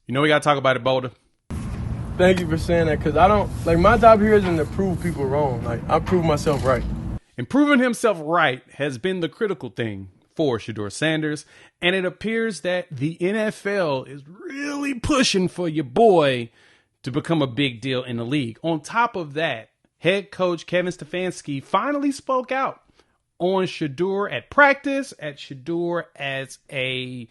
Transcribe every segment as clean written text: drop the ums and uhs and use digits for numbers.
You know we got to talk about it, Boulder. Thank you for saying that, because I don't, like, my job here isn't to prove people wrong. Like, I prove myself right. And proving himself right has been the critical thing for Shedeur Sanders, and it appears that the NFL is really pushing for your boy to become a big deal in the league. On top of that, head coach Kevin Stefanski finally spoke out on Shadur at practice, at Shadur as a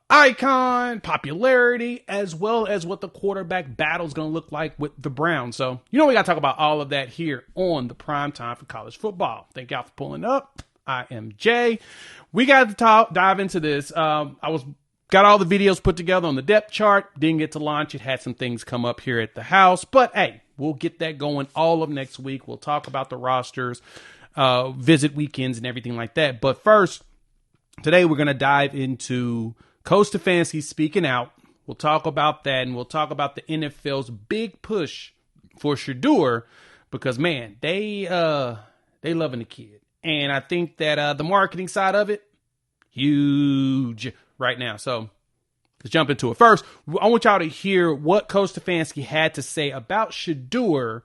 icon, popularity, as well as what the quarterback battle is going to look like with the Browns. So, you know, we got to talk about all of that here on the Prime Time for College Football. Thank y'all for pulling up. I am Jay. We got to dive into this. Got all the videos put together on the depth chart. Didn't get to launch it. Had some things come up here at the house. But, hey, we'll get that going all of next week. We'll talk about the rosters, visit weekends, and everything like that. But first, today we're going to dive into Coach Stefanski speaking out. We'll talk about that, and we'll talk about the NFL's big push for Shadur because, man, they loving the kid. And I think that the marketing side of it, huge right now. So let's jump into it. First, I want y'all to hear what Coach Stefanski had to say about Shadur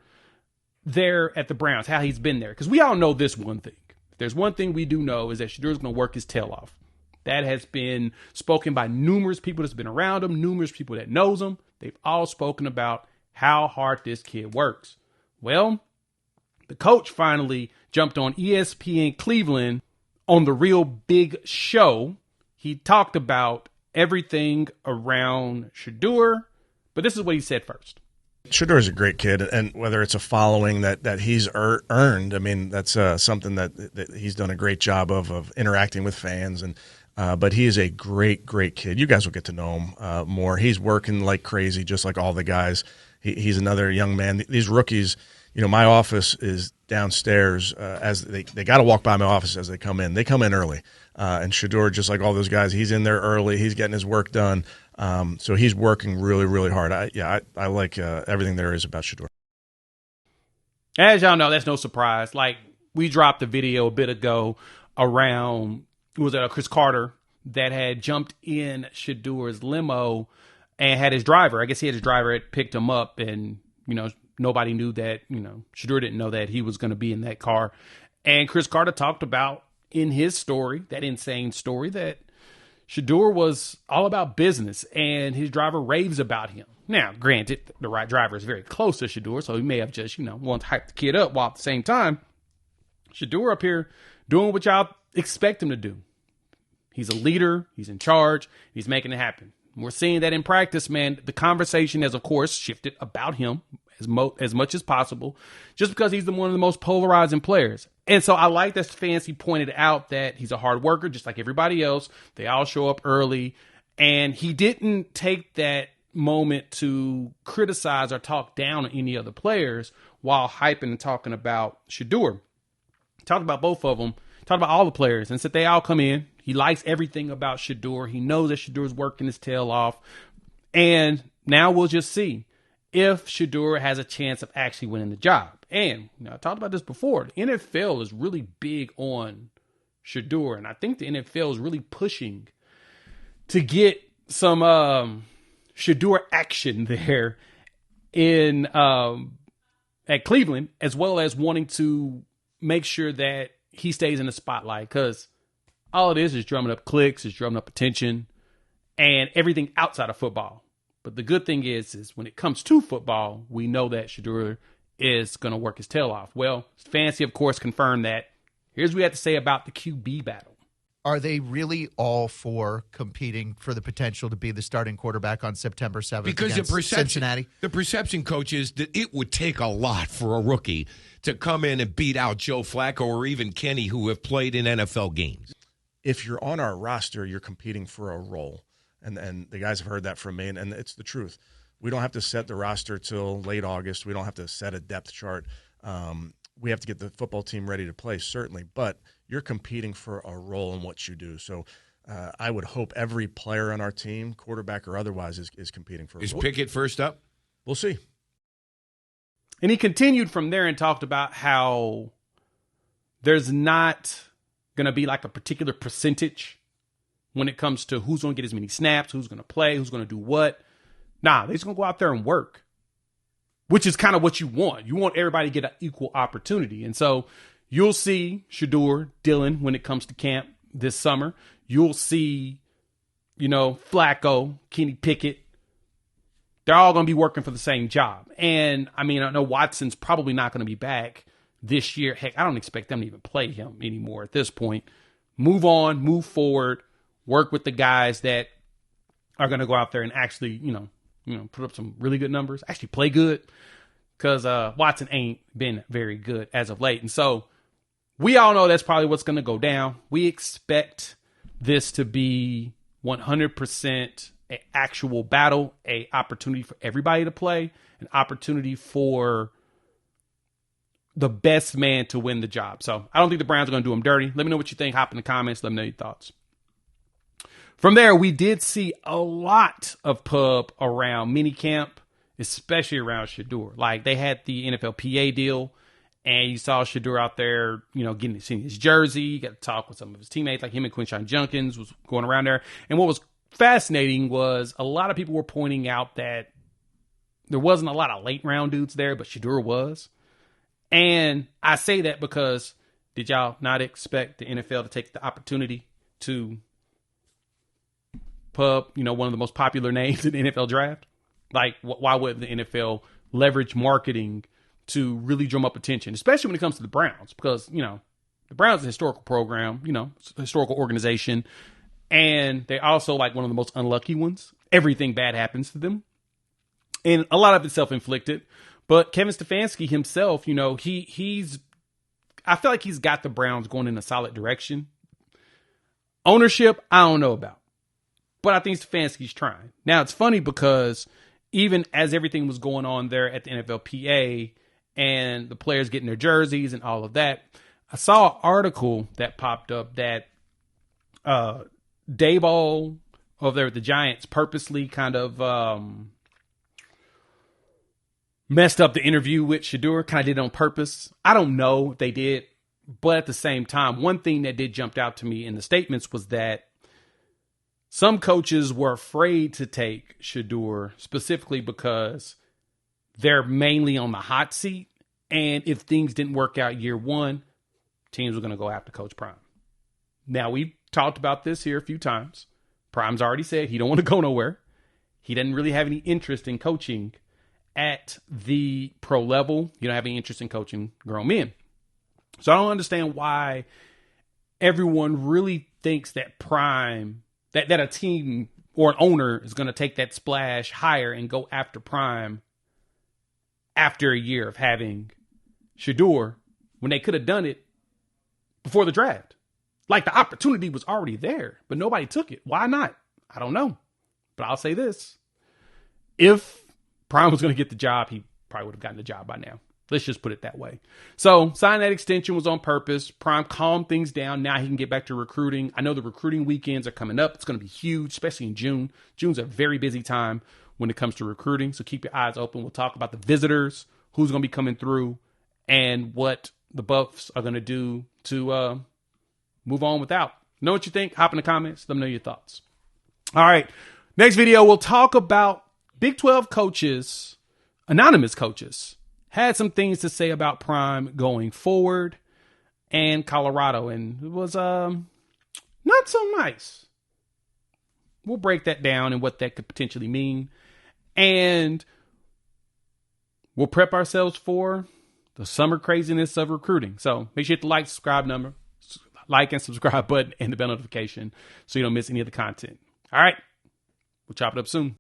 there at the Browns, how he's been there. Because we all know this one thing. If there's one thing we do know is that Shadur's going to work his tail off. That has been spoken by numerous people that's been around him, numerous people that knows him. They've all spoken about how hard this kid works. Well, the coach finally jumped on ESPN Cleveland on the Real Big Show. He talked about everything around Shadur, but this is what he said first. Shedeur is a great kid, and whether it's a following that he's earned, I mean, that's something that he's done a great job of interacting with fans. And but he is a great kid. You guys will get to know him more. He's working like crazy, just like all the guys. He's another young man. These rookies, you know, my office is downstairs. As they got to walk by my office as they come in. They come in early, and Shadur, just like all those guys, he's in there early. He's getting his work done. So he's working really hard. I like everything there is about Shadur. As y'all know, that's no surprise. Like, we dropped a video a bit ago around, was it Chris Carter that had jumped in Shedur's limo and had his driver. I guess he had his driver had picked him up, and, you know, nobody knew that, you know, Shadur didn't know that he was going to be in that car. And Chris Carter talked about in his story, that insane story, that Shadur was all about business, and his driver raves about him. Now, granted, the right driver is very close to Shadur, so he may have just, you know, wanted to hype the kid up, while at the same time, Shadur up here doing what y'all expect him to do. He's a leader. He's in charge. He's making it happen. We're seeing that in practice, man. The conversation has, of course, shifted about him as much as possible, just because he's one of the most polarizing players. And so I like that Stefanski pointed out that he's a hard worker, just like everybody else. They all show up early. And he didn't take that moment to criticize or talk down on any other players while hyping and talking about Shadur. Talked about both of them. Talked about all the players and said they all come in. He likes everything about Shadur. He knows that Shadur's working his tail off. And now we'll just see if Shadur has a chance of actually winning the job. And, you know, I talked about this before. The NFL is really big on Shadur. And I think the NFL is really pushing to get some Shadur action there in at Cleveland, as well as wanting to make sure that he stays in the spotlight, because all it is drumming up clicks, is drumming up attention, and everything outside of football. But the good thing is when it comes to football, we know that Shadur is going to work his tail off. Well, Fancy, of course, confirmed that. Here's what we have to say about the QB battle. Are they really all for competing for the potential to be the starting quarterback on September 7th because against Cincinnati? The perception, coach, is that it would take a lot for a rookie to come in and beat out Joe Flacco or even Kenny, who have played in NFL games. If you're on our roster, you're competing for a role. And the guys have heard that from me, and it's the truth. We don't have to set the roster till late August. We don't have to set a depth chart. We have to get the football team ready to play, certainly, but you're competing for a role in what you do. So I would hope every player on our team, quarterback or otherwise, is competing for a role. Is Pickett first up? We'll see. And he continued from there and talked about how there's not going to be like a particular percentage. when it comes to who's going to get as many snaps, who's going to play, who's going to do what. Nah, they're just going to go out there and work, which is kind of what you want. You want everybody to get an equal opportunity. And so you'll see Shadur, Dylan, when it comes to camp this summer. You'll see, Flacco, Kenny Pickett. They're all going to be working for the same job. And, I know Watson's probably not going to be back this year. Heck, I don't expect them to even play him anymore at this point. Move on, move forward, work with the guys that are going to go out there and actually, put up some really good numbers, actually play good, because Watson ain't been very good as of late. And so we all know that's probably what's going to go down. We expect this to be 100% an actual battle, an opportunity for everybody to play, an opportunity for the best man to win the job. So I don't think the Browns are going to do them dirty. Let me know what you think. Hop in the comments. Let me know your thoughts. From there, we did see a lot of pub around minicamp, especially around Shadur. Like, they had the NFLPA deal, and you saw Shadur out there, getting to see his jersey. You got to talk with some of his teammates, like him and Quinshon Judkins was going around there. And what was fascinating was a lot of people were pointing out that there wasn't a lot of late round dudes there, but Shadur was. And I say that because did y'all not expect the NFL to take the opportunity to pub, one of the most popular names in the NFL draft? Like, why would the NFL leverage marketing to really drum up attention, especially when it comes to the Browns? Because, the Browns is a historical program, it's a historical organization, and they're also like one of the most unlucky ones. Everything bad happens to them, and a lot of it's self-inflicted. But Kevin Stefanski himself, he's I feel like he's got the Browns going in a solid direction. Ownership, I don't know about. But I think Stefanski's trying. Now, it's funny because even as everything was going on there at the NFLPA and the players getting their jerseys and all of that, I saw an article that popped up that Daboll over there at the Giants purposely kind of messed up the interview with Shadur, kind of did it on purpose. I don't know if they did, but at the same time, one thing that did jump out to me in the statements was that some coaches were afraid to take Shadur specifically because they're mainly on the hot seat. And if things didn't work out year one, teams were going to go after Coach Prime. Now, we've talked about this here a few times. Prime's already said he don't want to go nowhere. He doesn't really have any interest in coaching at the pro level. You don't have any interest in coaching grown men. So I don't understand why everyone really thinks that Prime, that a team or an owner is going to take that splash higher and go after Prime after a year of having Shadur when they could have done it before the draft. Like, the opportunity was already there, but nobody took it. Why not? I don't know. But I'll say this. If Prime was going to get the job, he probably would have gotten the job by now. Let's just put it that way. So signing that extension was on purpose. Prime calmed things down. Now he can get back to recruiting. I know the recruiting weekends are coming up. It's going to be huge, especially in June. June's a very busy time when it comes to recruiting. So keep your eyes open. We'll talk about the visitors, who's going to be coming through, and what the Buffs are going to do to move on without. Know what you think? Hop in the comments. Let me know your thoughts. All right. Next video, we'll talk about Big 12 coaches, anonymous coaches, had some things to say about Prime going forward and Colorado, and it was not so nice. We'll break that down and what that could potentially mean, and we'll prep ourselves for the summer craziness of recruiting. So make sure you hit the like and subscribe button and the bell notification so you don't miss any of the content. All right, we'll chop it up soon.